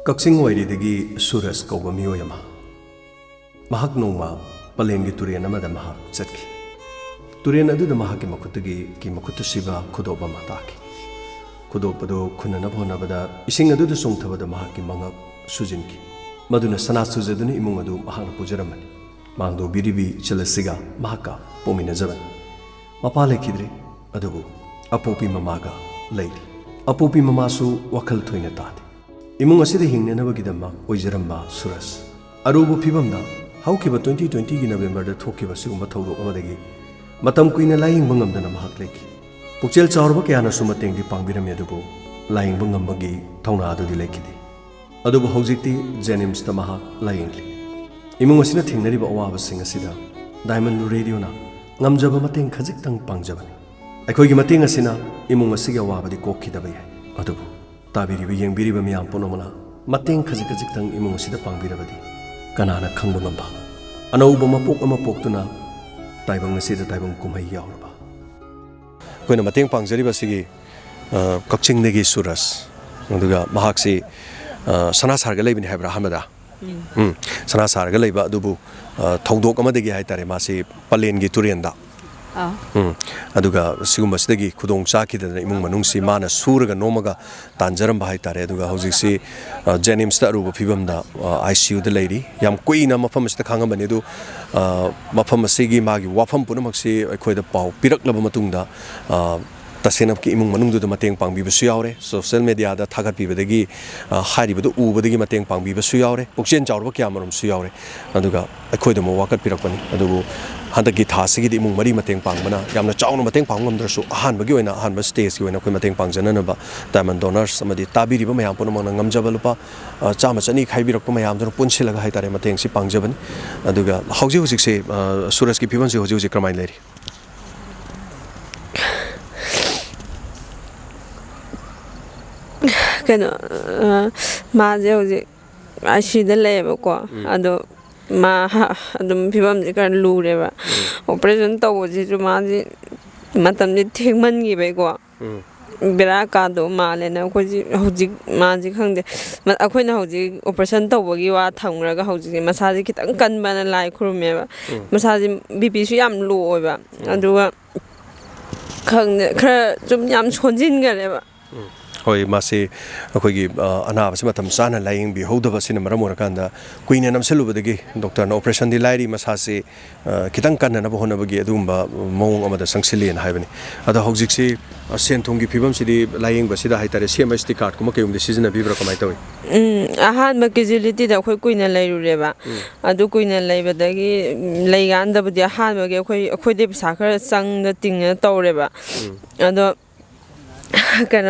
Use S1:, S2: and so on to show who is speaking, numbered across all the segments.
S1: ꯀꯛꯆꯤꯡ ꯋꯥꯏꯔꯤꯗꯒꯤ ꯁꯨꯔꯖ ꯀꯧꯕ ꯃꯤꯑꯣꯏ ꯑꯃ ꯃꯍꯥꯛ ꯅꯣꯡꯃ ꯄꯂꯦꯟꯒꯤ ꯇꯨꯔꯦꯟ ꯑꯃꯗ ꯃꯍꯥꯛ ꯆꯠꯈꯤ꯫ ꯇꯨꯔꯦꯟ ꯑꯗꯨꯗ ꯃꯍꯥꯛꯀꯤ ꯃꯈꯨꯠꯇ ꯁꯤꯕ ꯈꯨꯗꯣꯞ ꯑꯃ ꯇꯥꯈꯤ꯫ ꯈꯨꯗꯣꯞ ꯑꯗꯨ ꯈꯨꯟꯅꯅꯕ ꯍꯣꯠꯅꯕꯗ ꯏꯁꯤꯡ ꯑꯗꯨꯗ ꯆꯣꯡꯊꯕꯗ ꯃꯍꯥꯛꯀꯤ ꯃꯉꯛ ꯁꯨꯖꯤꯟꯈꯤ꯫ ꯃꯗꯨꯅ ꯁꯅꯥ ꯆꯨꯖꯗꯨꯅ ꯏꯃꯨꯡ ꯑꯗꯨ ꯃꯍꯥꯛꯅ ꯄꯨꯖꯔꯝꯕꯅꯤ꯫ ꯃꯥꯡꯗꯣꯛꯕꯤꯔꯤꯕꯤ ꯏꯆꯜ ꯑꯁꯤꯒ ꯃꯍꯥꯛꯀ ꯄꯣꯛꯃꯤꯟꯅꯖꯕꯅꯤ꯫ ꯃꯄꯥ ꯂꯩꯈꯤꯗ꯭ꯔꯦ, ꯑꯗꯨꯕꯨ ꯑꯄꯣꯛꯄꯤ ꯃꯃꯥꯒ ꯂꯩꯔꯤ꯫ ꯑꯄꯣꯛꯄꯤ ꯃꯃꯥꯁꯨ ꯋꯥꯈꯜ ꯊꯣꯏꯅ ꯇꯥꯗꯦ꯫ ꯏꯃꯨꯡ ꯑꯁꯤꯗ ꯍꯤꯡꯅꯅꯕꯒꯤꯗꯃꯛ ꯑꯣꯏꯖꯔꯝꯕ ꯁꯨꯔꯖ ꯑꯔꯨꯕ ꯐꯤꯕꯝꯗ ꯍꯧꯈꯤꯕ 2020ꯒꯤ ꯅꯕꯦꯝꯕꯔꯗ ꯊꯣꯛꯈꯤꯕ ꯑꯁꯤꯒꯨꯝꯕ ꯊꯧꯗꯣꯛ ꯑꯃꯗꯒꯤ ꯃꯇꯝ ꯀꯨꯏꯅ ꯂꯥꯌꯦꯡꯕ ꯉꯝꯗꯅ ꯃꯍꯥꯛ ꯂꯩꯈꯤ꯫ ꯄꯨꯛꯆꯦꯜ ꯆꯥꯎꯔꯕ ꯀꯌꯥꯅꯁꯨ ꯃꯇꯦꯡꯗꯤ ꯄꯥꯡꯕꯤꯔꯝꯃꯤ, ꯑꯗꯨꯕꯨ ꯂꯥꯌꯦꯡꯕ ꯉꯝꯕꯒꯤ ꯊꯧꯅꯥ ꯑꯗꯨꯗꯤ ꯂꯩꯈꯤꯗꯦ꯫ ꯑꯗꯨꯕꯨ ꯍꯧꯖꯤꯛꯇꯤ ꯖꯦꯅꯤꯝꯁꯇ ꯃꯍꯥꯛ ꯂꯥꯌꯦꯡꯂꯤ꯫ ꯏꯃꯨꯡ ꯑꯁꯤꯅ ꯊꯦꯡꯅꯔꯤꯕ ꯑꯋꯥꯕꯁꯤꯡ ꯑꯁꯤꯗ ꯗꯥꯏꯃꯟ ꯔꯦꯗꯤꯑꯣꯅ ꯉꯝꯖꯕ ꯃꯇꯦꯡ ꯈꯖꯤꯛꯇꯪ ꯄꯥꯡꯖꯕꯅꯤ꯫ ꯑꯩꯈꯣꯏꯒꯤ ꯃꯇꯦꯡ ꯑꯁꯤꯅ ꯏꯃꯨꯡ ꯑꯁꯤꯒꯤ ꯑꯋꯥꯕꯗꯤ ꯀꯣꯛꯈꯤꯗꯕ ꯌꯥꯏ, ꯑꯗꯨꯕꯨ ꯇꯥꯕꯤꯔꯤꯕ ꯌꯦꯡꯕꯤꯔꯤꯕ ꯃꯤꯌꯥꯝ ꯄꯨꯝꯅꯃꯛꯅ ꯃꯇꯦꯡ ꯈꯖꯤꯛꯇꯪ ꯏꯃꯨꯡ ꯑꯁꯤꯗ ꯄꯥꯡꯕꯤꯔꯕꯗꯤ ꯀꯅꯥꯅ ꯈꯪꯕ ꯉꯝꯕ ꯑꯅꯧꯕ ꯃꯄꯣꯛ ꯑꯃ ꯄꯣꯛꯇꯨꯅ ꯇꯥꯏꯕꯪ ꯑꯁꯤꯗ ꯇꯥꯏꯕꯪ ꯀꯨꯝꯍꯩ ꯌꯥꯎꯔꯕ꯫ ꯑꯩꯈꯣꯏꯅ ꯃꯇꯦꯡ ꯄꯥꯡꯖꯔꯤꯕ ꯑꯁꯤꯒꯤ ꯀꯛꯆꯤꯡꯗꯒꯤ ꯁꯨꯔꯖ, ꯑꯗꯨꯒ ꯃꯍꯥꯛꯁꯤ ꯁꯅꯥ ꯁꯥꯔꯒ ꯂꯩꯕꯅꯤ ꯍꯥꯏꯕ꯭ꯔꯥ ꯑꯍꯥꯟꯕꯗ? ꯁꯅꯥ ꯁꯥꯔꯒ ꯂꯩꯕ, ꯑꯗꯨꯕꯨ ꯊꯧꯗꯣꯛ ꯑꯃꯗꯒꯤ ꯍꯥꯏꯇꯥꯔꯦ ꯃꯥꯁꯤ ꯄꯂꯦꯟꯒꯤ ꯇꯨꯔꯦꯟꯗ ꯑꯗꯨꯒ ꯁꯤꯒꯨꯝꯕꯁꯤꯗꯒꯤ ꯈꯨꯗꯣꯡ ꯆꯥꯈꯤꯗꯅ ꯏꯃꯨꯡ ꯃꯅꯨꯡꯁꯤ ꯃꯥꯅ ꯁꯨꯔꯒ ꯅꯣꯝꯃꯒ ꯇꯥꯟꯖꯔꯝꯕ ꯍꯥꯏꯇꯥꯔꯦ꯫ ꯑꯗꯨꯒ ꯍꯧꯖꯤꯛꯁꯤ ꯖꯦꯅꯤꯝꯁꯇ ꯑꯔꯨꯕ ꯐꯤꯕꯝꯗ ICUꯗ ꯂꯩꯔꯤ꯫ ꯌꯥꯝ ꯀꯨꯏꯅ ꯃꯐꯝ ꯑꯁꯤꯗ ꯈꯥꯡꯉꯝꯕꯅꯤ, ꯑꯗꯨ ꯃꯐꯝ ꯑꯁꯤꯒꯤ ꯃꯥꯒꯤ ꯋꯥꯐꯝ ꯄꯨꯝꯅꯃꯛꯁꯤ ꯑꯩꯈꯣꯏꯗ ꯄꯥꯎ ꯄꯤꯔꯛꯂꯕ ꯃꯇꯨꯡꯗ ꯇꯁꯦꯡꯅꯃꯛꯀꯤ ꯏꯃꯨꯡ ꯃꯅꯨꯡꯗꯨꯗ ꯃꯇꯦꯡ ꯄꯥꯡꯕꯤꯕꯁꯨ ꯌꯥꯎꯔꯦ, ꯁꯣꯁꯤꯌꯦꯜ ꯃꯦꯗꯤꯌꯥꯗ ꯊꯥꯒꯠꯄꯤꯕꯗꯒꯤ ꯍꯥꯏꯔꯤꯕꯗꯨ ꯎꯕꯗꯒꯤ ꯃꯇꯦꯡ ꯄꯥꯡꯕꯤꯕꯁꯨ ꯌꯥꯎꯔꯦ, ꯄꯨꯛꯆꯦꯜ ꯆꯥꯎꯔꯕ ꯀꯌꯥ ꯃꯔꯨꯝꯁꯨ ꯌꯥꯎꯔꯦ, ꯑꯗꯨꯒ ꯑꯩꯈꯣꯏꯗ ꯑꯃꯨꯛ ꯋꯥꯀꯠꯄꯤꯔꯛꯄꯅꯤ꯫ ꯑꯗꯨꯕꯨ ꯍꯟꯗꯛꯀꯤ ꯊꯥ ꯑꯁꯤꯒꯤꯗꯤ ꯏꯃꯨꯡ ꯃꯔꯤ ꯃꯇꯦꯡ ꯄꯥꯡꯕꯅ ꯌꯥꯝꯅ ꯆꯥꯎꯅ ꯃꯇꯦꯡ ꯄꯥꯡꯕ ꯉꯝꯗ꯭ꯔꯁꯨ ꯑꯍꯥꯟꯕ ꯁ꯭ꯇꯦꯖꯀꯤ ꯑꯣꯏꯅ ꯑꯩꯈꯣꯏ ꯃꯇꯦꯡ ꯄꯥꯡꯖꯅꯅꯕ ꯗꯥꯏꯃꯟ ꯗꯣꯅꯔꯁ ꯑꯃꯗꯤ ꯇꯥꯕꯤꯔꯤꯕ ꯃꯌꯥꯝ ꯄꯨꯝꯅꯃꯛꯅ ꯉꯝꯖꯕ ꯂꯨꯄꯥ 100-100 ꯈꯥꯏꯕꯤꯔꯛꯄ ꯃꯌꯥꯝꯗꯨꯅ ꯄꯨꯟꯁꯤꯜꯂꯒ ꯍꯥꯏꯇꯥꯔꯦ ꯃꯇꯦꯡꯁꯤ ꯄꯥꯡꯖꯕꯅꯤ꯫ ꯑꯗꯨꯒ ꯍꯧꯖꯤꯛꯁꯦ ꯁꯨꯔꯖꯀꯤ ꯐꯤꯕꯝꯁꯤ ꯍꯧꯖꯤꯛ ꯀꯔꯝꯍꯥꯏꯅ ꯂꯩꯔꯤ?
S2: ꯃꯥꯁꯦ ꯍꯧꯖꯤꯛ ICUꯗ ꯂꯩꯌꯦꯕꯀꯣ, ꯑꯗꯣ ꯃꯥ ꯑꯗꯨꯝ ꯐꯤꯕꯝꯁꯦ ꯈꯔ ꯂꯨꯔꯦꯕ꯫ ꯑꯣꯄꯔꯦꯁꯟ ꯇꯧꯕꯁꯤꯁꯨ ꯃꯥꯁꯦ ꯃꯇꯝꯁꯦ ꯊꯦꯡꯃꯟꯈꯤꯕꯩꯀꯣ ꯕꯦꯔꯥ ꯀꯥꯗꯧ ꯃꯥꯜꯂꯦꯅ ꯑꯩꯈꯣꯏꯁꯤ ꯍꯧꯖꯤꯛ ꯃꯥꯁꯦ ꯈꯪꯗꯦ, ꯑꯩꯈꯣꯏꯅ ꯍꯧꯖꯤꯛ ꯑꯣꯄꯔꯦꯁꯟ ꯇꯧꯕꯒꯤ ꯋꯥ ꯊꯝꯈ꯭ꯔꯒ ꯍꯧꯖꯤꯛꯁꯦ ꯃꯁꯥꯁꯦ ꯈꯤꯇꯪ ꯀꯟꯕꯅ ꯂꯥꯏ ꯈꯨꯔꯨꯝꯃꯦꯕ꯫ ꯃꯁꯥꯁꯦ BPꯁꯨ ꯌꯥꯝ ꯂꯣ ꯑꯣꯏꯕ, ꯑꯗꯨꯒ ꯈꯪꯗꯦ ꯈꯔ ꯁꯨꯝ ꯌꯥꯝ ꯁꯣꯟꯖꯤꯟꯈꯔꯦꯕ꯫
S1: ꯍꯣꯏ, ꯃꯥꯁꯤ ꯑꯩꯈꯣꯏꯒꯤ ꯑꯅꯥꯕꯁꯤ ꯃꯇꯝ ꯆꯥꯅ ꯂꯥꯌꯦꯡꯕꯤꯍꯧꯗꯕꯁꯤꯅ ꯃꯔꯝ ꯑꯣꯏꯔꯀꯥꯟꯗ ꯀꯨꯏꯅ ꯅꯝꯁꯤꯜꯂꯨꯕꯗꯒꯤ ꯗꯣꯛꯇꯔꯅ ꯑꯣꯄꯔꯦꯁꯟꯗꯤ ꯂꯥꯏꯔꯤ, ꯃꯁꯥꯁꯤ ꯈꯤꯇꯪ ꯀꯟꯅꯅꯕ ꯍꯣꯠꯅꯕꯒꯤ ꯑꯗꯨꯒꯨꯝꯕ ꯃꯑꯣꯡ ꯑꯃꯗ ꯆꯪꯁꯤꯜꯂꯤꯅ ꯍꯥꯏꯕꯅꯤ꯫ ꯑꯗꯣ ꯍꯧꯖꯤꯛꯁꯤ ꯁꯦꯟ ꯊꯨꯝꯒꯤ ꯐꯤꯕꯝꯁꯤꯗꯤ ꯂꯥꯌꯦꯡꯕꯁꯤꯗ ꯍꯥꯏꯇꯥꯔꯦ CMHT ꯀꯥꯔꯠꯀꯨꯝꯕ ꯀꯩꯒꯨꯝꯕꯗꯤ ꯁꯤꯖꯤꯟꯅꯕꯤꯕ꯭ꯔꯥ, ꯀꯃꯥꯏꯅ ꯇꯧꯏ?
S2: ꯑꯍꯥꯟꯕ ꯀꯦꯖꯨꯋꯦꯂꯤꯇꯤꯗ ꯑꯩꯈꯣꯏ ꯀꯨꯏꯅ ꯂꯩꯔꯨꯔꯦꯕ꯫ ꯑꯗꯨ ꯀꯨꯏꯅ ꯂꯩꯕꯗꯒꯤ ꯂꯩꯀꯥꯟꯗꯕꯨꯗꯤ ꯑꯍꯥꯟꯕꯒꯤ ꯑꯩꯈꯣꯏꯗꯤ ꯄꯩꯁా ꯈꯔ ꯇꯤꯡꯉ ꯇꯧꯔꯦꯕ꯫ ꯑꯗꯣ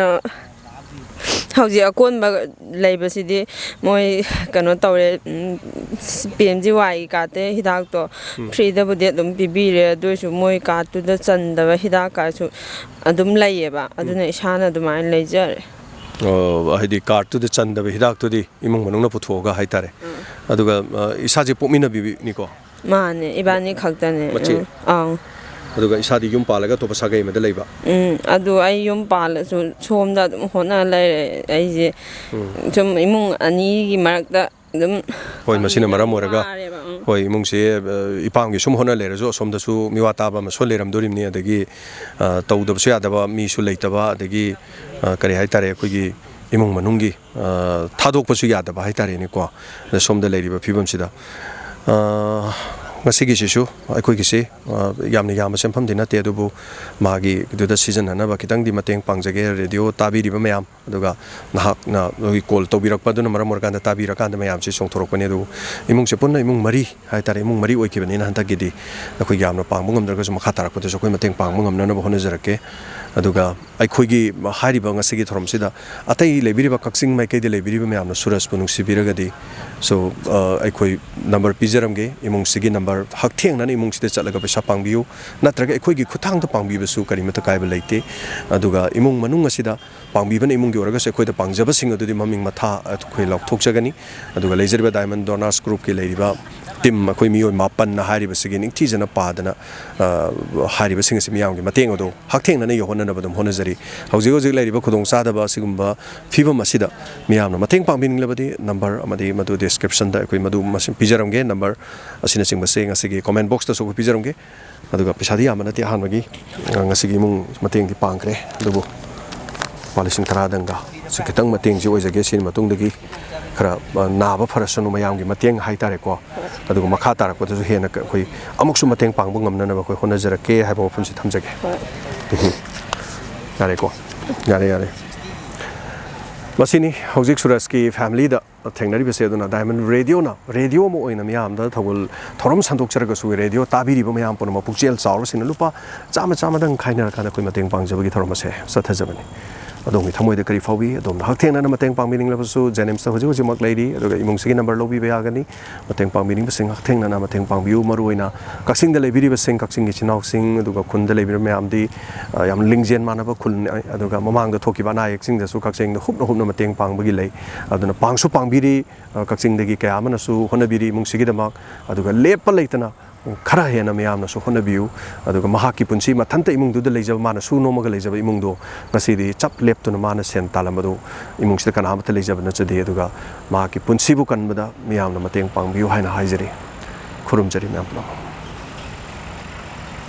S2: ꯍꯧꯖꯤꯛ ꯑꯀꯣꯟꯕ ꯂꯩꯕꯁꯤꯗꯤ ꯃꯣꯏ ꯇꯧꯔꯦ, PMGY ꯀꯥꯔꯠꯇ ꯍꯤꯗꯥꯛꯇꯣ ꯐ꯭ꯔꯤꯗꯕꯨꯗꯤ ꯑꯗꯨꯝ ꯄꯤꯕꯤꯔꯦ, ꯑꯗꯨ ꯑꯣꯏꯔꯁꯨ ꯃꯣꯏ ꯀꯥꯔꯠꯇꯨꯗ ꯆꯟꯗꯕ ꯍꯤꯗꯥꯛ ꯀꯥꯔꯠꯁꯨ ꯑꯗꯨꯝ ꯂꯩꯌꯦꯕ, ꯑꯗꯨꯅ ꯏꯁꯥꯅ ꯑꯗꯨꯃꯥꯏꯅ ꯂꯩꯖꯔꯦ꯫
S1: ꯍꯥꯏꯗꯤ ꯀꯥꯔꯠꯇꯨꯗ ꯆꯟꯗꯕ ꯍꯤꯗꯥꯛꯇꯨꯗꯤ ꯏꯃꯨꯡ ꯃꯅꯨꯡꯅ ꯄꯨꯊꯣꯛꯑꯒ ꯍꯥꯏꯇꯥꯔꯦ꯫ ꯑꯗꯨꯒ ꯏꯁꯥꯁꯦ ꯄꯣꯛꯃꯤꯟꯅꯕꯤꯅꯤꯀꯣ?
S2: ꯃꯥꯅꯦ, ꯏꯕꯥꯅꯤ ꯈꯛꯇꯅꯦ꯫
S1: ꯑꯗꯨꯒ ꯏꯁꯥꯗꯤ ꯌꯨꯝ ꯄꯥꯜꯂꯒ ꯑꯇꯣꯞꯄ ꯁꯥꯒꯩ ꯑꯃꯗ ꯂꯩꯕ?
S2: ꯑꯗꯨ ꯑꯩ ꯌꯨꯝ ꯄꯥꯜꯂꯁꯨ ꯁꯣꯝꯗ ꯑꯗꯨꯝ ꯍꯣꯠꯅ ꯂꯩꯔꯦ ꯑꯩꯁꯦ, ꯁꯨꯝ ꯏꯃꯨꯡ ꯑꯅꯤꯒꯤ ꯃꯔꯛꯇ ꯑꯗꯨꯝ꯫
S1: ꯍꯣꯏ, ꯃꯁꯤꯅ ꯃꯔꯝ ꯑꯣꯏꯔꯒ ꯍꯣꯏ ꯏꯃꯨꯡꯁꯦ ꯏꯄꯥꯝꯒꯤ ꯁꯨꯝ ꯍꯣꯠꯅ ꯂꯩꯔꯁꯨ ꯑꯁꯣꯝꯗꯁꯨ ꯃꯤꯋꯥ ꯇꯥꯕ ꯑꯃꯁꯨ ꯂꯩꯔꯝꯗꯣꯔꯤꯕꯅꯤ, ꯑꯗꯒꯤ ꯇꯧꯗꯕꯁꯨ ꯌꯥꯗꯕ ꯃꯤꯁꯨ ꯂꯩꯇꯕ, ꯑꯗꯒꯤ ꯀꯔꯤ ꯍꯥꯏꯇꯥꯔꯦ ꯑꯩꯈꯣꯏꯒꯤ ꯏꯃꯨꯡ ꯃꯅꯨꯡꯒꯤ ꯊꯥꯗꯣꯛꯄꯁꯨ ꯌꯥꯗꯕ ꯍꯥꯏꯇꯥꯔꯦꯅꯦꯀꯣ ꯁꯣꯝꯗ ꯂꯩꯔꯤꯕ ꯐꯤꯕꯝꯁꯤꯗ꯫ ꯉꯁꯤꯒꯤꯁꯤꯁꯨ ꯑꯩꯈꯣꯏꯒꯤꯁꯤ ꯌꯥꯝꯅ ꯌꯥꯝꯕ ꯁꯦꯟꯐꯝꯗꯤ ꯅꯠꯇꯦ, ꯑꯗꯨꯕꯨ ꯃꯥꯒꯤꯗꯨꯗ ꯁꯤꯖꯤꯟꯅꯅꯕ ꯈꯤꯇꯪꯗꯤ ꯃꯇꯦꯡ ꯄꯥꯡꯖꯒꯦ꯫ ꯔꯦꯗꯤꯑꯣ ꯇꯥꯕꯤꯔꯤꯕ ꯃꯌꯥꯝ, ꯑꯗꯨꯒ ꯅꯍꯥꯛꯅ ꯀꯣꯜ ꯇꯧꯕꯤꯔꯛꯄ ꯑꯗꯨꯅ ꯃꯔꯝ ꯑꯣꯏꯔꯀꯥꯟꯗ ꯇꯥꯕꯤꯔꯀꯥꯟꯗ ꯃꯌꯥꯝꯁꯤ ꯆꯣꯡꯊꯣꯔꯛꯄꯅꯤ꯫ ꯑꯗꯨꯕꯨ ꯏꯃꯨꯡꯁꯦ ꯄꯨꯟꯅ ꯏꯃꯨꯡ ꯃꯔꯤ ꯍꯥꯏꯇꯥꯔꯦ, ꯏꯃꯨꯡ ꯃꯔꯤ ꯑꯣꯏꯈꯤꯕꯅꯤꯅ ꯍꯟꯗꯛꯀꯤꯗꯤ ꯑꯩꯈꯣꯏ ꯌꯥꯝꯅ ꯄꯥꯡꯕ ꯉꯝꯗ꯭ꯔꯒꯁꯨ ꯃꯈꯥ ꯇꯥꯔꯛꯄꯗꯁꯨ ꯑꯩꯈꯣꯏ ꯃꯇꯦꯡ ꯄꯥꯡꯕ ꯉꯝꯅꯅꯕ ꯍꯣꯠꯅꯖꯔꯛꯀꯦ꯫ ꯑꯗꯨꯒ ꯑꯩꯈꯣꯏꯒꯤ ꯍꯥꯏꯔꯤꯕ ꯉꯁꯤꯒꯤ ꯊꯧꯔꯝꯁꯤꯗ ꯑꯇꯩ ꯂꯩꯕꯤꯔꯤꯕ ꯀꯛꯆꯤꯡ ꯃꯥꯏꯀꯩꯗ ꯂꯩꯕꯤꯔꯤꯕ ꯃꯌꯥꯝꯅ ꯁꯨꯔꯖꯄꯨ ꯅꯨꯡꯁꯤꯕꯤꯔꯒꯗꯤ ꯑꯩꯈꯣꯏ ꯅꯝꯕꯔ ꯄꯤꯖꯔꯝꯒꯦ, ꯏꯃꯨꯡꯁꯤꯒꯤ ꯅꯝꯕꯔ ꯍꯛꯊꯦꯡꯅꯅ ꯏꯃꯨꯡꯁꯤꯗ ꯆꯠꯂꯒ ꯄꯩꯁꯥ ꯄꯥꯡꯕꯤꯌꯨ, ꯅꯠꯇ꯭ꯔꯒ ꯑꯩꯈꯣꯏꯒꯤ ꯈꯨꯠꯊꯥꯡꯗ ꯄꯥꯡꯕꯤꯕꯁꯨ ꯀꯔꯤꯃꯠꯇ ꯀꯥꯏꯕ ꯂꯩꯇꯦ꯫ ꯑꯗꯨꯒ ꯏꯃꯨꯡ ꯃꯅꯨꯡ ꯑꯁꯤꯗ ꯄꯥꯡꯕꯤꯕꯅ ꯏꯃꯨꯡꯒꯤ ꯑꯣꯏꯔꯒꯁꯨ ꯑꯩꯈꯣꯏꯗ ꯄꯥꯡꯖꯕꯁꯤꯡ ꯑꯗꯨꯗꯤ ꯃꯃꯤꯡ ꯃꯊꯥ ꯑꯩꯈꯣꯏ ꯂꯥꯎꯊꯣꯛꯆꯒꯅꯤ꯫ ꯑꯗꯨꯒ ꯂꯩꯖꯔꯤꯕ ꯗꯥꯏꯃꯟ ꯗꯣꯅꯔꯁ ꯒ꯭ꯔꯨꯞꯀꯤ ꯂꯩꯔꯤꯕ ꯇꯤꯝ ꯑꯩꯈꯣꯏ ꯃꯤꯑꯣꯏ ꯃꯥꯄꯟꯅ ꯍꯥꯏꯔꯤꯕꯁꯤꯒꯤ ꯅꯤꯡꯊꯤꯖꯅ ꯄꯥꯗꯅ ꯍꯥꯏꯔꯤꯕꯁꯤꯡ ꯑꯁꯤ ꯃꯤꯌꯥꯝꯒꯤ ꯃꯇꯦꯡ ꯑꯗꯨ ꯍꯛꯊꯦꯡꯅꯅ ꯌꯧꯍꯟꯅꯅꯕ ꯑꯗꯨꯝ ꯍꯣꯠꯅꯖꯔꯤ ꯍꯧꯖꯤꯛ ꯍꯧꯖꯤꯛ ꯂꯩꯔꯤꯕ ꯈꯨꯗꯣꯡꯆꯥꯗꯕ ꯑꯁꯤꯒꯨꯝꯕ ꯐꯤꯕꯝ ꯑꯁꯤꯗ ꯃꯤꯌꯥꯝꯅ ꯃꯇꯦꯡ ꯄꯥꯡꯕꯤꯅꯤꯡꯂꯕꯗꯤ ꯅꯝꯕꯔ ꯑꯃꯗꯤ ꯃꯗꯨ ꯗꯤꯁꯀ꯭ꯔꯤꯞꯁꯟꯗ ꯑꯩꯈꯣꯏ ꯃꯗꯨ ꯄꯤꯖꯔꯝꯒꯦ ꯅꯝꯕꯔ ꯑꯁꯤꯅꯆꯤꯡꯕꯁꯦ ꯉꯁꯤꯒꯤ ꯀꯣꯃꯦꯟ ꯕꯣꯛꯁꯇꯁꯨ ꯑꯩꯈꯣꯏ ꯄꯤꯖꯔꯝꯒꯦ ꯑꯗꯨꯒ ꯄꯩꯁꯥꯗꯤ ꯌꯥꯝꯕ ꯅꯠꯇꯦ ꯑꯍꯥꯟꯕꯒꯤ ꯉꯁꯤꯒꯤ ꯏꯃꯨꯡ ꯃꯇꯦꯡꯗꯤ ꯄꯥꯡꯈ꯭ꯔꯦ ꯑꯗꯨꯕꯨ ꯂꯨꯄꯥ 10,10,000ꯗꯪꯒ ꯁꯤ ꯈꯤꯇꯪ ꯃꯇꯦꯡꯁꯤ ꯑꯣꯏꯖꯒꯦ ꯁꯤꯒꯤ ꯃꯇꯨꯡꯗꯒꯤ ꯈꯔ ꯅꯥꯕ ꯐꯔꯁꯅꯨ ꯃꯌꯥꯝꯒꯤ ꯃꯇꯦꯡ ꯍꯥꯏꯇꯥꯔꯦꯀꯣ ꯑꯗꯨꯒ ꯃꯈꯥ ꯇꯥꯔꯛꯄꯗꯁꯨ ꯍꯦꯟꯅ ꯑꯩꯈꯣꯏ ꯑꯃꯨꯛꯁꯨ ꯃꯇꯦꯡ ꯄꯥꯡꯕ ꯉꯝꯅꯅꯕ ꯑꯩꯈꯣꯏ ꯍꯣꯠꯅꯖꯔꯛꯀꯦ ꯍꯥꯏꯕ ꯋꯥꯐꯝꯁꯤ ꯊꯝꯖꯒꯦ ꯌꯥꯔꯦꯀꯣ ꯌꯥꯔꯦ ꯃꯁꯤꯅꯤ ꯍꯧꯖꯤꯛ ꯁꯨꯔꯖꯀꯤ ꯐꯦꯃꯤꯂꯤꯗ ꯊꯦꯡꯅꯔꯤꯕꯁꯦ ꯑꯗꯨꯅ ꯗꯥꯏꯃꯟ ꯔꯦꯗꯤꯑꯣꯅ ꯔꯦꯗꯤꯑꯣ ꯑꯃ ꯑꯣꯏꯅ ꯃꯤꯌꯥꯝꯗ ꯊꯧꯔꯝ ꯁꯟꯗꯣꯛꯆꯔꯒꯁꯨ ꯔꯦꯗꯤꯑꯣ ꯇꯥꯕꯤꯔꯤꯕ ꯃꯌꯥꯝ ꯄꯨꯝꯅꯃꯛ ꯄꯨꯛꯆꯦꯜ ꯆꯥꯎꯔꯁꯤꯅ ꯂꯨꯄꯥ ꯆꯥꯝꯃꯗꯪ ꯈꯥꯏꯅꯔꯀꯥꯟꯗ ꯑꯩꯈꯣꯏ ꯃꯇꯦꯡ ꯄꯥꯡꯖꯕꯒꯤ ꯊꯧꯔꯝ ꯑꯁꯦ ꯆꯠꯊꯖꯕꯅꯤ ꯑꯗꯣꯝꯒꯤ ꯊꯃꯣꯏꯗ ꯀꯔꯤ ꯐꯥꯎꯕꯤ ꯑꯗꯣꯝꯅ ꯍꯛꯊꯦꯡꯅꯅ ꯃꯇꯦꯡ ꯄꯥꯡꯕꯤꯅꯤꯡꯂꯕꯁꯨ ꯖꯦꯅꯤꯝꯁꯇ ꯍꯧꯖꯤꯛꯃꯛ ꯂꯩꯔꯤ ꯑꯗꯨꯒ ꯏꯃꯨꯡꯁꯤꯒꯤ ꯅꯝꯕꯔ ꯂꯧꯕꯤꯕ ꯌꯥꯒꯅꯤ ꯃꯇꯦꯡ ꯄꯥꯡꯕꯤꯅꯤꯡꯕꯁꯤꯡ ꯍꯛꯊꯦꯡꯅꯅ ꯃꯇꯦꯡ ꯄꯥꯡꯕꯤꯌꯨ ꯃꯔꯨꯑꯣꯏꯅ ꯀꯛꯆꯤꯡꯗ ꯂꯩꯕꯤꯔꯤꯕꯁꯤꯡ ꯀꯛꯆꯤꯡꯒꯤ ꯏꯆꯤꯜ ꯏꯅꯥꯎꯁꯤꯡ ꯑꯗꯨꯒ ꯈꯨꯟꯗ ꯂꯩꯕꯤꯔꯤꯕ ꯃꯌꯥꯝꯗꯤ ꯌꯥꯝ ꯂꯤꯡꯖꯦꯜ ꯃꯥꯟꯅꯕ ꯈꯨꯟ ꯑꯗꯨꯒ ꯃꯃꯥꯡꯗ ꯊꯣꯛꯈꯤꯕ ꯑꯅꯥ ꯑꯌꯦꯛꯁꯤꯡꯗꯁꯨ ꯀꯛꯆꯤꯡꯗ ꯍꯨꯞꯅ ꯃꯇꯦꯡ ꯄꯥꯡꯕꯒꯤ ꯂꯩ ꯑꯗꯨꯅ ꯄꯥꯡꯁꯨ ꯄꯥꯡꯕꯤꯔꯤ ꯀꯛꯆꯤꯡꯗꯒꯤ ꯀꯌా ꯑꯃꯅꯁꯨ ꯍꯣꯠꯅꯕꯤꯔꯤ ꯏꯃꯨꯡꯁꯤꯒꯤꯗꯃꯛ ꯑꯗꯨꯒ ꯂꯦꯞꯄ ꯂꯩꯇꯅ ꯈꯔ ꯍꯦꯟꯅ ꯃꯌꯥꯝꯅꯁꯨ ꯍꯣꯠꯅꯕꯤꯌꯨ ꯑꯗꯨꯒ ꯃꯍꯥꯛꯀꯤ ꯄꯨꯟꯁꯤ ꯃꯊꯟꯇ ꯏꯃꯨꯡꯗꯨꯗ ꯂꯩꯖꯕ ꯃꯥꯅ ꯁꯨ ꯅꯣꯝꯃꯒ ꯂꯩꯖꯕ ꯏꯃꯨꯡꯗꯣ ꯉꯁꯤꯗꯤ ꯆꯞ ꯂꯦꯞꯇꯨꯅ ꯃꯥꯅ ꯁꯦꯟ ꯇꯥꯜꯂꯝꯕꯗꯨ ꯏꯃꯨꯡꯁꯤꯗ ꯀꯅꯥꯃꯠꯇ ꯂꯩꯖꯕ ꯅꯠꯆꯗꯦ ꯑꯗꯨꯒ ꯃꯍꯥꯛꯀꯤ ꯄꯨꯟꯁꯤꯕꯨ ꯀꯟꯕꯗ ꯃꯤꯌꯥꯝꯅ ꯃꯇꯦꯡ ꯄꯥꯡꯕꯤꯌꯨ ꯍꯥꯏꯅ ꯍꯥꯏꯖꯔꯤ ꯈꯨꯔꯨꯝꯖꯔꯤ ꯃꯌꯥꯝ ꯄꯨꯝꯅꯃꯛ